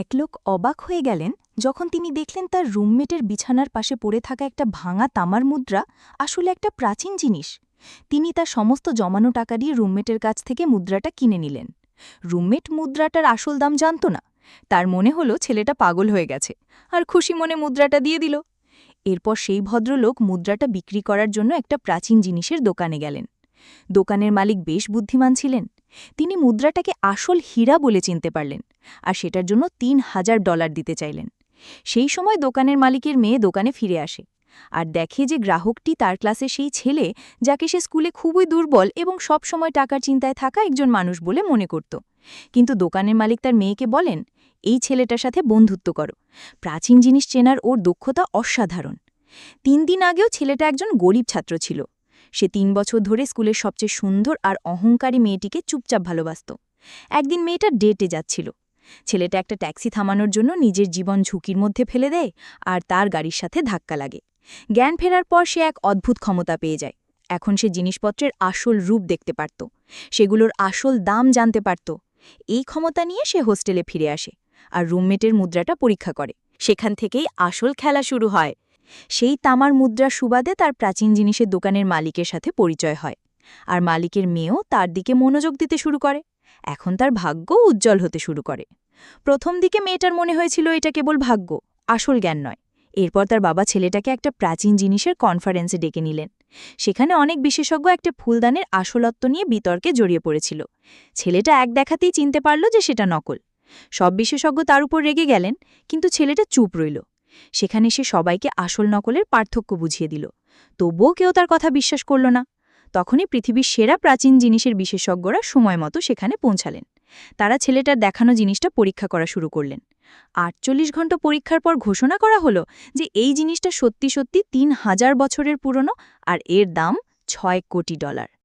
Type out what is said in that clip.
এক লোক অবাক হয়ে গেলেন যখন তিনি দেখলেন তার রুমমেটের বিছানার পাশে পড়ে থাকা একটা ভাঙা তামার মুদ্রা আসলে একটা প্রাচীন জিনিস। তিনি তার সমস্ত জমানো টাকা দিয়ে রুমমেটের কাছ থেকে মুদ্রাটা কিনে নিলেন। রুমমেট মুদ্রাটার আসল দাম জানত না। তার মনে হলো ছেলেটা পাগল হয়ে গেছে, আর খুশি মনে মুদ্রাটা দিয়ে দিল। এরপর সেই ভদ্রলোক মুদ্রাটা বিক্রি করার জন্য একটা প্রাচীন জিনিসের দোকানে গেলেন। দোকানের মালিক বেশ বুদ্ধিমান ছিলেন। তিনি মুদ্রাটাকে আসল হীরা বলে চিনতে পারলেন, আর সেটার জন্য $3000 দিতে চাইলেন। সেই সময় দোকানের মালিকের মেয়ে দোকানে ফিরে আসে আর দেখে যে গ্রাহকটি তার ক্লাসে সেই ছেলে, যাকে সে স্কুলে খুবই দুর্বল এবং সব সময় টাকার চিন্তায় থাকা একজন মানুষ বলে মনে করত। কিন্তু দোকানের মালিক তার মেয়েকে বলেন, এই ছেলেটার সাথে বন্ধুত্ব করো, প্রাচীন জিনিস চেনার ওর দক্ষতা অসাধারণ। 3 দিন আগেও ছেলেটা একজন গরিব ছাত্র ছিল। সে 3 বছর ধরে স্কুলের সবচেয়ে সুন্দর আর অহংকারী মেয়েটিকে চুপচাপ ভালোবাসত। একদিন মেয়েটা ডেটে যাচ্ছিল। ছেলেটা একটা ট্যাক্সি থামানোর জন্য নিজের জীবন ঝুঁকির মধ্যে ফেলে দেয়, আর তার গাড়ির সাথে ধাক্কা লাগে। জ্ঞান ফেরার পর সে এক অদ্ভুত ক্ষমতা পেয়ে যায়। এখন সে জিনিসপত্রের আসল রূপ দেখতে পারত, সেগুলোর আসল দাম জানতে পারত। এই ক্ষমতা নিয়ে সে হোস্টেলে ফিরে আসে আর রুমমেটের মুদ্রাটা পরীক্ষা করে। সেখান থেকেই আসল খেলা শুরু হয়। সেই তামার মুদ্রার সুবাদে তার প্রাচীন জিনিসের দোকানের মালিকের সাথে পরিচয় হয়, আর মালিকের মেয়েও তার দিকে মনোযোগ দিতে শুরু করে। এখন তার ভাগ্য উজ্জ্বল হতে শুরু করে। প্রথম দিকে মেয়েটার মনে হয়েছিল এটা কেবল ভাগ্য, আসল জ্ঞান নয়। এরপর তার বাবা ছেলেটাকে একটা প্রাচীন জিনিসের কনফারেন্সে ডেকে নিলেন। সেখানে অনেক বিশেষজ্ঞ একটা ফুলদানের আসলত্ব নিয়ে বিতর্কে জড়িয়ে পড়েছিল। ছেলেটা এক দেখাতেই চিনতে পারল যে সেটা নকল। সব বিশেষজ্ঞ তার উপর রেগে গেলেন, কিন্তু ছেলেটা চুপ রইল। সেখানে সে সবাইকে আসল নকলের পার্থক্য বুঝিয়ে দিল। তবুও কেউ তার কথা বিশ্বাস করল না। তখনই পৃথিবীর সেরা প্রাচীন জিনিসের বিশেষজ্ঞরা সময় মতো সেখানে পৌঁছালেন। তারা ছেলেটার দেখানো জিনিসটা পরীক্ষা করা শুরু করলেন। 48 ঘন্টা পরীক্ষার পর ঘোষণা করা হলো যে এই জিনিসটা সত্যি সত্যি 3000 বছরের পুরনো, আর এর দাম $6 কোটি।